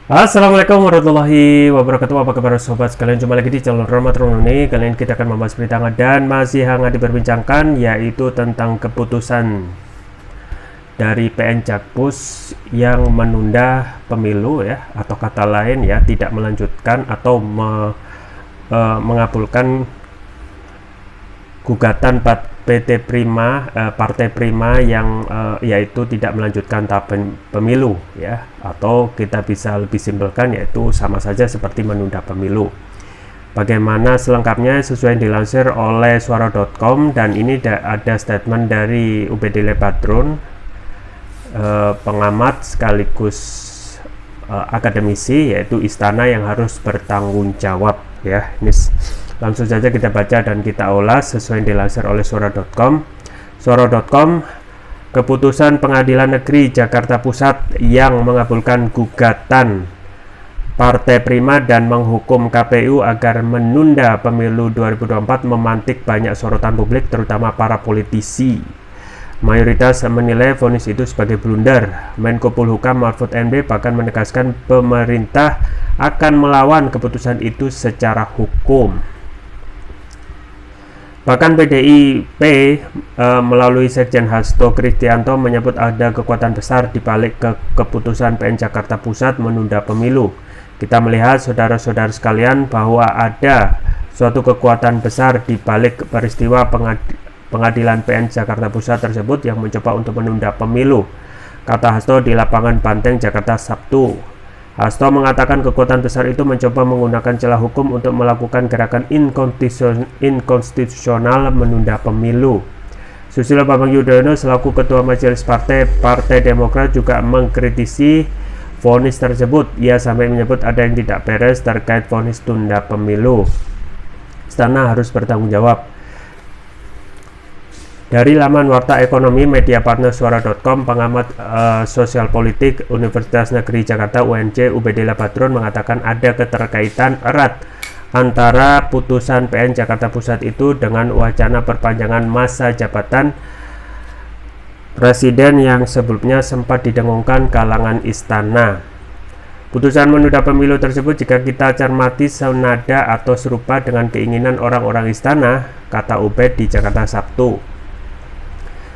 Assalamualaikum warahmatullahi wabarakatuh. Apa kabar sobat sekalian? Jumpa lagi di channel Roma Trononi. Kali ini kita akan membahas berita hangat dan masih hangat diperbincangkan, yaitu tentang keputusan dari PN Jakpus yang menunda pemilu ya, atau kata lain ya, tidak melanjutkan atau mengabulkan gugatan PT Prima, Partai Prima yang yaitu tidak melanjutkan tahap pemilu ya, atau kita bisa lebih simpelkan yaitu sama saja seperti menunda pemilu. Bagaimana selengkapnya sesuai yang dilansir oleh suara.com, dan ini ada statement dari UBD Lebadrun, pengamat sekaligus akademisi, yaitu istana yang harus bertanggung jawab ya. Ini langsung saja kita baca dan kita ulas sesuai yang dilansir oleh suara.com. Suara.com, keputusan Pengadilan Negeri Jakarta Pusat yang mengabulkan gugatan Partai Prima dan menghukum KPU agar menunda pemilu 2024 memantik banyak sorotan publik, terutama para politisi. Mayoritas menilai vonis itu sebagai blunder. Menko Polhukam Mahfud MD bahkan menegaskan pemerintah akan melawan keputusan itu secara hukum. Bahkan PDIP melalui Sekjen Hasto Kristianto menyebut ada kekuatan besar di balik keputusan PN Jakarta Pusat menunda pemilu. Kita melihat saudara-saudara sekalian bahwa ada suatu kekuatan besar di balik peristiwa pengadilan PN Jakarta Pusat tersebut yang mencoba untuk menunda pemilu, kata Hasto di lapangan Banteng, Jakarta Sabtu. Hasto mengatakan kekuatan besar itu mencoba menggunakan celah hukum untuk melakukan gerakan inkonstitusional menunda pemilu. Susilo Bambang Yudhoyono selaku Ketua Majelis Partai Demokrat juga mengkritisi vonis tersebut. Ia sampai menyebut ada yang tidak beres terkait vonis tunda pemilu. Istana harus bertanggung jawab. Dari laman Warta Ekonomi Media Partner Suara.com, pengamat sosial politik Universitas Negeri Jakarta UNJ UBD Lebadrun mengatakan ada keterkaitan erat antara putusan PN Jakarta Pusat itu dengan wacana perpanjangan masa jabatan Presiden yang sebelumnya sempat didengungkan kalangan istana. Putusan menunda pemilu tersebut jika kita cermati senada atau serupa dengan keinginan orang-orang istana, kata Ubed di Jakarta Sabtu.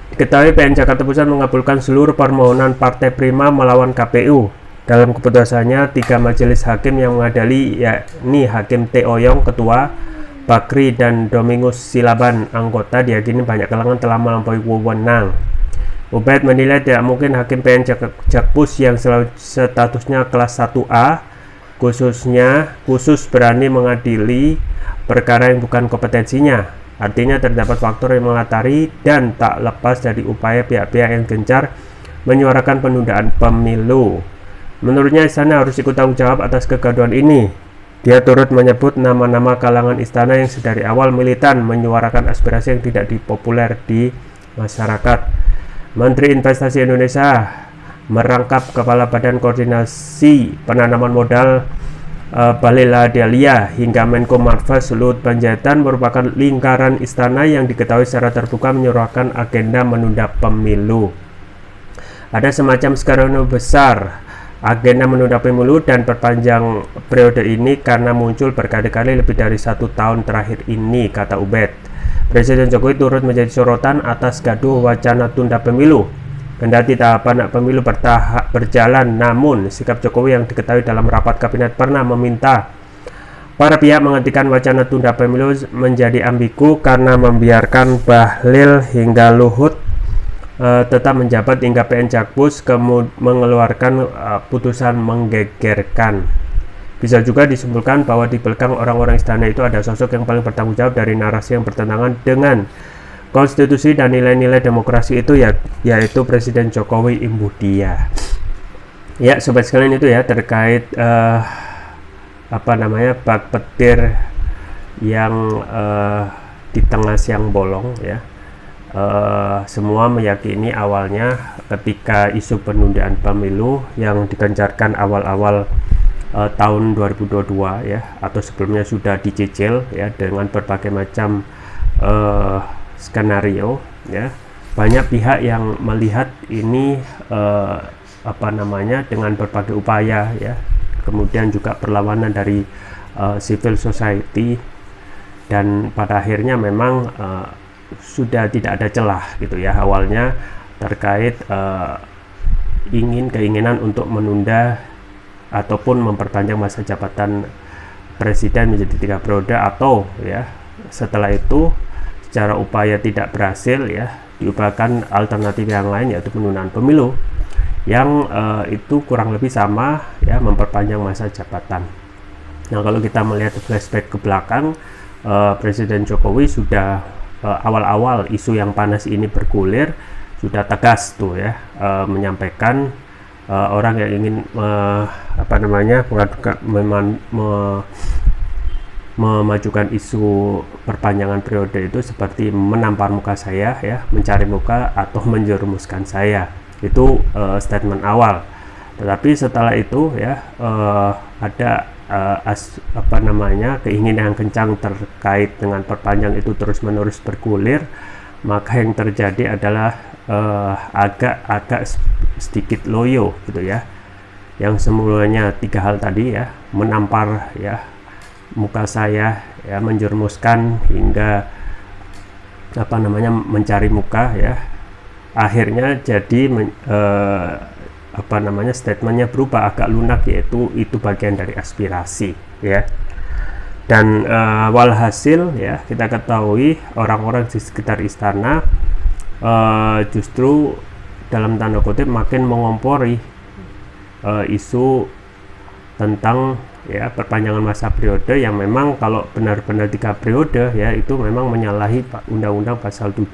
Diketahui PN Jakarta Pusat mengabulkan seluruh permohonan Partai Prima melawan KPU. Dalam keputusannya, 3 majelis hakim yang mengadili, yakni Hakim T. Oyong Ketua, Bakri dan Domingus Silaban anggota, diyakini banyak kalangan telah melampaui wewenang. Ubed menilai tidak mungkin Hakim PN Jakpus yang statusnya kelas 1A khusus berani mengadili perkara yang bukan kompetensinya. Artinya terdapat faktor yang melatari dan tak lepas dari upaya pihak-pihak yang gencar menyuarakan penundaan pemilu. Menurutnya istana harus ikut tanggung jawab atas kegaduhan ini. Dia turut menyebut nama-nama kalangan istana yang sedari awal militan menyuarakan aspirasi yang tidak dipopuler di masyarakat. Menteri Investasi Indonesia merangkap Kepala Badan Koordinasi Penanaman Modal Balela Dalia hingga Menko Marves Luhut Panjaitan merupakan lingkaran istana yang diketahui secara terbuka menyuarakan agenda menunda pemilu. Ada semacam skenario besar agenda menunda pemilu dan perpanjang periode ini karena muncul berkali-kali lebih dari 1 tahun terakhir ini, kata Ubed. Presiden Jokowi turut menjadi sorotan atas gaduh wacana tunda pemilu. Kendati tahapan pemilu berjalan, namun sikap Jokowi yang diketahui dalam rapat kabinet pernah meminta para pihak menghentikan wacana tunda pemilu menjadi ambigu karena membiarkan Bahlil hingga Luhut tetap menjabat hingga PN Jakpus mengeluarkan putusan menggegerkan. Bisa juga disimpulkan bahwa di belakang orang-orang istana itu ada sosok yang paling bertanggung jawab dari narasi yang bertentangan dengan konstitusi dan nilai-nilai demokrasi itu, yaitu Presiden Jokowi Imbudia. Ya sobat sekalian, itu ya terkait bak petir yang di tengah siang bolong ya. Semua meyakini awalnya ketika isu penundaan pemilu yang digencarkan awal-awal tahun 2022 ya, atau sebelumnya sudah dicicil ya dengan berbagai macam skenario ya, banyak pihak yang melihat ini dengan berbagai upaya ya, kemudian juga perlawanan dari civil society, dan pada akhirnya memang sudah tidak ada celah gitu ya awalnya terkait keinginan untuk menunda ataupun memperpanjang masa jabatan presiden menjadi 3 periode, atau ya setelah itu secara upaya tidak berhasil ya diupayakan alternatif yang lain, yaitu penundaan pemilu yang itu kurang lebih sama ya, memperpanjang masa jabatan. Nah, kalau kita melihat flashback ke belakang, Presiden Jokowi sudah awal-awal isu yang panas ini bergulir sudah tegas tuh ya, menyampaikan orang yang ingin memajukan isu perpanjangan periode itu seperti menampar muka saya ya, mencari muka atau menjerumuskan saya. Itu statement awal. Tetapi setelah itu ya ada keinginan yang kencang terkait dengan perpanjang itu terus-menerus bergulir, maka yang terjadi adalah agak sedikit loyo gitu ya. Yang semulanya 3 hal tadi ya, menampar ya muka saya ya, menjerumuskan hingga mencari muka ya, akhirnya jadi statementnya berubah agak lunak, yaitu itu bagian dari aspirasi ya. Dan walhasil ya, kita ketahui orang-orang di sekitar istana justru dalam tanda kutip makin mengompori isu tentang ya perpanjangan masa periode yang memang kalau benar-benar 3 periode ya itu memang menyalahi Undang-Undang Pasal 7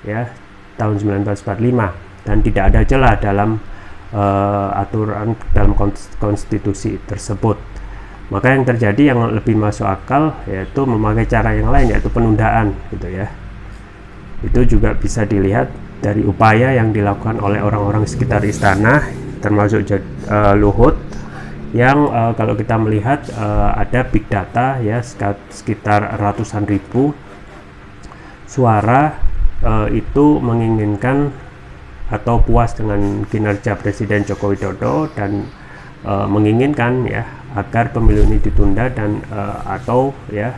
ya tahun 1945, dan tidak ada celah dalam aturan dalam konstitusi tersebut. Maka yang terjadi yang lebih masuk akal yaitu memakai cara yang lain, yaitu penundaan gitu ya. Itu juga bisa dilihat dari upaya yang dilakukan oleh orang-orang sekitar istana, termasuk Luhut, yang kalau kita melihat ada big data ya, sekitar ratusan ribu suara itu menginginkan atau puas dengan kinerja Presiden Joko Widodo dan menginginkan ya agar pemilu ini ditunda dan atau ya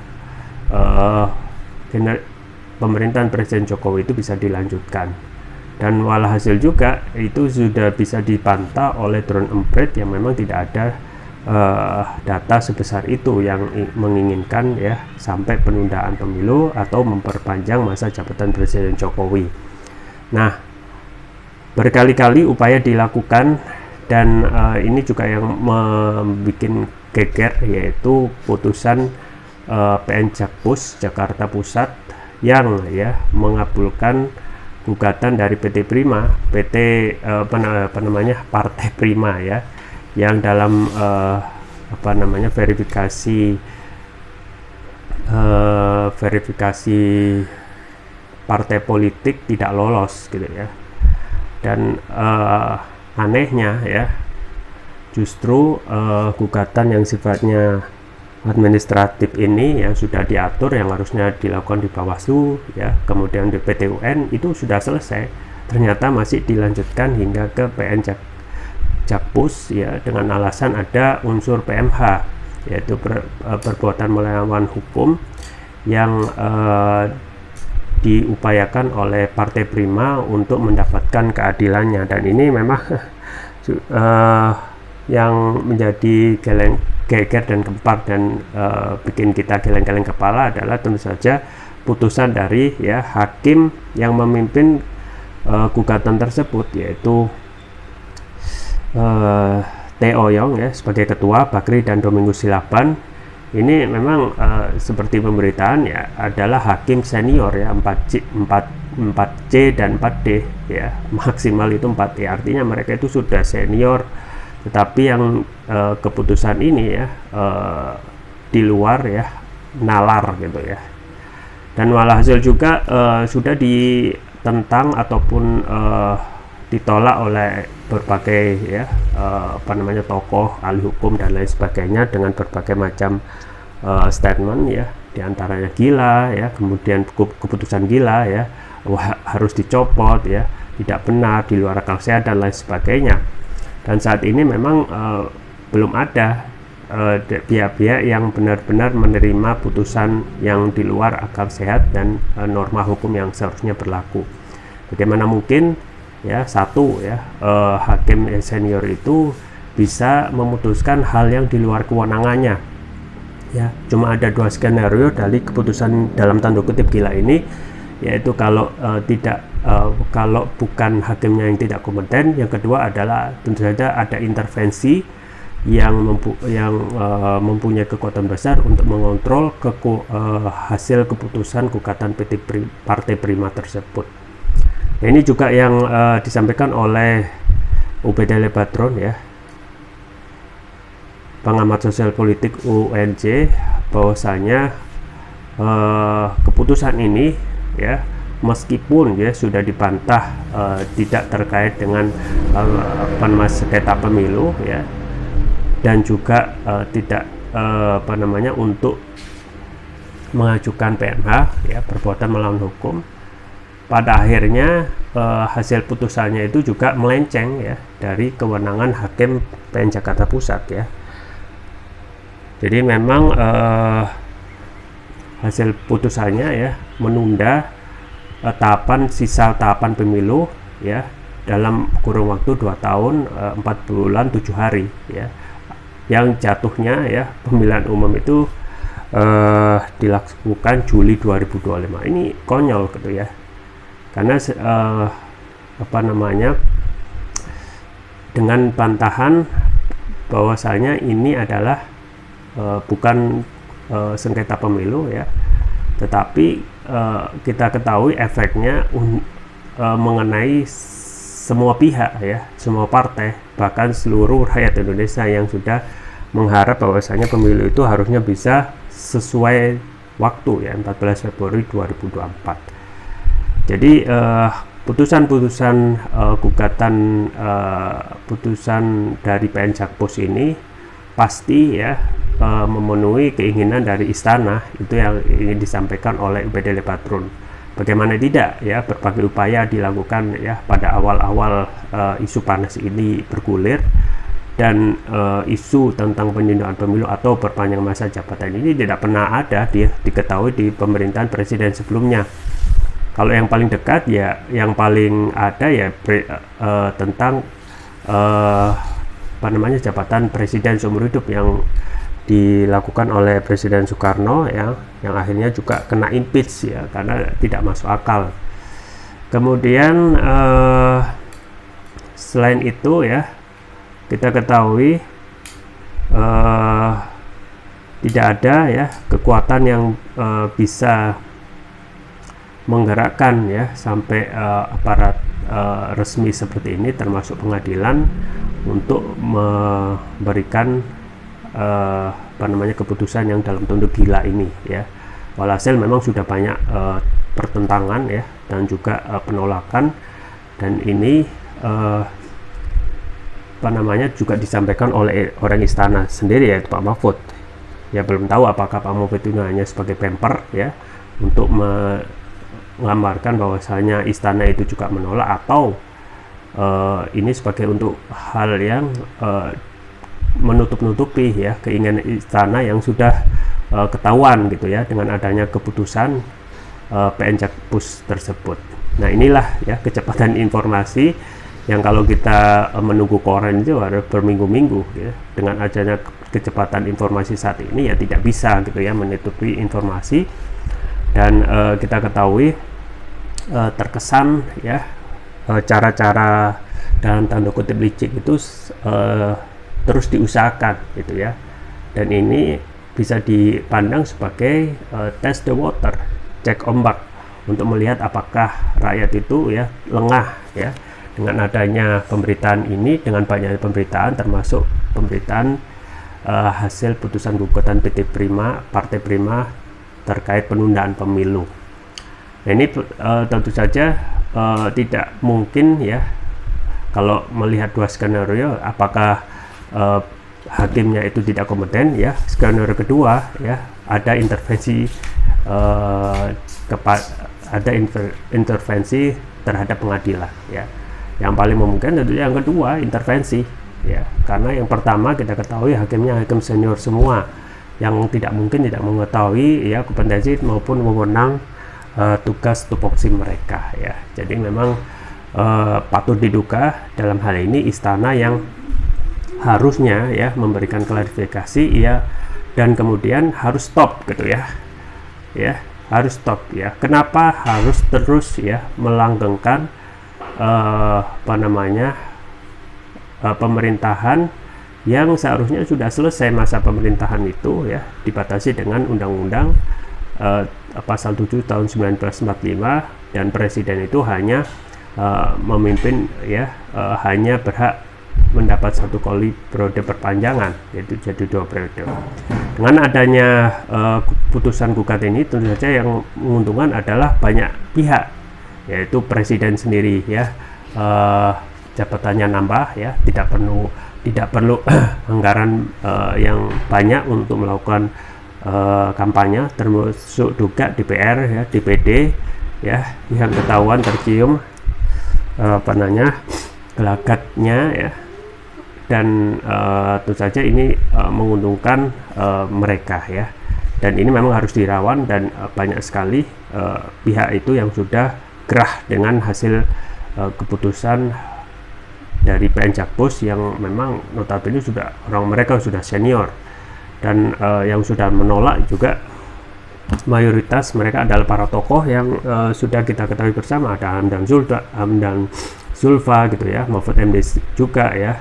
pemerintahan Presiden Jokowi itu bisa dilanjutkan. Dan walhasil juga itu sudah bisa dipantau oleh drone emprit yang memang tidak ada data sebesar itu yang menginginkan ya sampai penundaan pemilu atau memperpanjang masa jabatan Presiden Jokowi. Nah, berkali-kali upaya dilakukan, dan ini juga yang membuat geger, yaitu putusan PN Jakpus Jakarta Pusat yang ya mengabulkan gugatan dari Partai Prima ya, yang dalam verifikasi partai politik tidak lolos gitu ya. Dan anehnya ya, justru gugatan yang sifatnya administratif ini yang sudah diatur, yang harusnya dilakukan di Bawaslu ya, kemudian di PT UN itu sudah selesai, ternyata masih dilanjutkan hingga ke PN Jakpus ya, dengan alasan ada unsur PMH, yaitu perbuatan melawan hukum yang diupayakan oleh Partai Prima untuk mendapatkan keadilannya. Dan ini memang yang menjadi geger dan gempar dan bikin kita geleng-geleng kepala adalah tentu saja putusan dari ya hakim yang memimpin gugatan tersebut, yaitu Theo Yong ya sebagai ketua, Bakri dan Domingus Silaban. Ini memang seperti pemberitaan ya, adalah hakim senior ya, 4C dan 4D ya, maksimal itu 4 ya, artinya mereka itu sudah senior. Tetapi yang keputusan ini ya di luar ya, nalar gitu ya. Dan walhasil juga sudah ditentang ataupun ditolak oleh berbagai ya tokoh ahli hukum dan lain sebagainya dengan berbagai macam statement ya, diantaranya gila ya, kemudian keputusan gila ya, harus dicopot ya, tidak benar, di luar akal sehat dan lain sebagainya. Dan saat ini memang belum ada pihak-pihak yang benar-benar menerima putusan yang di luar akal sehat dan norma hukum yang seharusnya berlaku. Bagaimana mungkin ya hakim senior itu bisa memutuskan hal yang di luar kewenangannya? Ya, cuma ada dua skenario dari keputusan dalam tanda kutip gila ini, yaitu kalau kalau bukan hakimnya yang tidak kompeten, yang kedua adalah tentu saja ada intervensi yang mempunyai kekuatan besar untuk mengontrol hasil keputusan gugatan Partai Prima tersebut. Nah, ini juga yang disampaikan oleh Ubedele Badron ya, pengamat sosial politik UNJ, bahwasanya keputusan ini ya, meskipun ya sudah dibantah tidak terkait dengan sengketa pemilu ya, dan juga tidak untuk mengajukan PMH ya, perbuatan melawan hukum, pada akhirnya hasil putusannya itu juga melenceng ya dari kewenangan hakim PN Jakarta Pusat ya. Jadi memang hasil putusannya ya menunda sisa tahapan pemilu ya dalam kurun waktu 2 tahun 4 bulan 7 hari ya, yang jatuhnya ya pemilihan umum itu dilakukan Juli 2025. Ini konyol gitu ya, karena dengan bantahan bahwasanya ini adalah bukan sengketa pemilu ya, tetapi kita ketahui efeknya mengenai semua pihak ya, semua partai, bahkan seluruh rakyat Indonesia yang sudah mengharap bahwasanya pemilu itu harusnya bisa sesuai waktu ya, 14 Februari 2024. Jadi putusan-putusan gugatan putusan dari PN Jakpus ini pasti ya memenuhi keinginan dari istana, itu yang ingin disampaikan oleh Ubedele Badron. Bagaimana tidak ya, berbagai upaya dilakukan ya pada awal-awal isu panas ini bergulir, dan isu tentang penundaan pemilu atau perpanjangan masa jabatan ini tidak pernah ada diketahui di pemerintahan presiden sebelumnya. Kalau yang paling dekat ya, yang paling ada ya tentang jabatan presiden seumur hidup yang dilakukan oleh Presiden Soekarno ya, yang akhirnya juga kena impeach ya karena tidak masuk akal. Kemudian selain itu ya, kita ketahui tidak ada ya kekuatan yang bisa menggerakkan ya sampai aparat resmi seperti ini, termasuk pengadilan, untuk memberikan keputusan yang dalam tanda gila ini ya. Walhasil memang sudah banyak pertentangan ya, dan juga penolakan, dan ini juga disampaikan oleh orang istana sendiri, yaitu Pak Mahfud. Ya, belum tahu apakah Pak Mahfud itu hanya sebagai pamper ya untuk menggambarkan bahwasanya istana itu juga menolak, atau ini sebagai untuk hal yang menutup-nutupi ya keinginan istana yang sudah ketahuan gitu ya dengan adanya keputusan PN Jakpus tersebut. Nah, inilah ya kecepatan informasi yang kalau kita menunggu koran itu harus berminggu-minggu ya. Dengan adanya kecepatan informasi saat ini ya tidak bisa gitu ya menutupi informasi, dan kita ketahui terkesan ya cara-cara dalam tanda kutip licik itu terus diusahakan gitu ya, dan ini bisa dipandang sebagai test the water, cek ombak, untuk melihat apakah rakyat itu ya lengah ya dengan adanya pemberitaan ini, dengan banyaknya pemberitaan, termasuk pemberitaan hasil putusan gugatan Partai Prima terkait penundaan pemilu. Nah, ini tentu saja tidak mungkin ya kalau melihat dua skenario, apakah hakimnya itu tidak kompeten ya. Skenario kedua ya, ada intervensi intervensi terhadap pengadilan ya. Yang paling memungkinkan tentunya yang kedua, intervensi ya, karena yang pertama kita ketahui hakimnya hakim senior semua yang tidak mungkin tidak mengetahui ya kompetensi maupun wewenang tugas tupoksi mereka ya. Jadi memang patut diduga dalam hal ini istana yang harusnya ya memberikan klarifikasi ya, dan kemudian harus stop gitu ya, harus stop ya. Kenapa harus terus ya melanggengkan pemerintahan yang seharusnya sudah selesai masa pemerintahan itu ya, dibatasi dengan undang-undang pasal 7 tahun 1945, dan presiden itu hanya memimpin ya, hanya berhak mendapat 1 kali periode perpanjangan, yaitu jadi 2 periode. Dengan adanya putusan gugat ini tentu saja yang menguntungkan adalah banyak pihak, yaitu presiden sendiri ya, jabatannya nambah ya, tidak perlu anggaran yang banyak untuk melakukan kampanye, termasuk juga DPR ya, DPD ya, yang ketahuan tercium gelagatnya ya, dan tentu saja ini menguntungkan mereka ya, dan ini memang harus dirawan, dan banyak sekali pihak itu yang sudah gerah dengan hasil keputusan dari PN Jakpus yang memang notabene sudah mereka sudah senior, dan yang sudah menolak juga mayoritas mereka adalah para tokoh yang sudah kita ketahui bersama, ada Hamdan Zulfa gitu ya, Mahfud MD juga ya,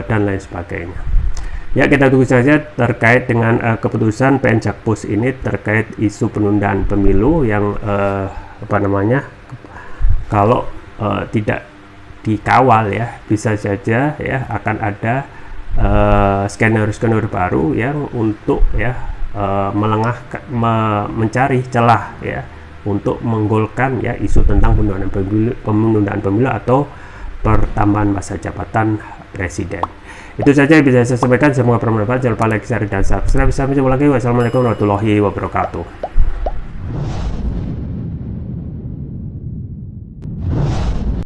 dan lain sebagainya. Ya, kita tunggu saja terkait dengan keputusan PN Jakpus ini terkait isu penundaan pemilu yang kalau tidak dikawal ya, bisa saja ya akan ada skenario baru yang untuk ya mencari celah ya untuk menggolkan ya isu tentang penundaan pemilu atau pertambahan masa jabatan presiden. Itu saja yang bisa saya sampaikan, semoga bermanfaat. Jangan lupa like, share, dan subscribe. Sampai jumpa lagi. Wassalamualaikum warahmatullahi wabarakatuh.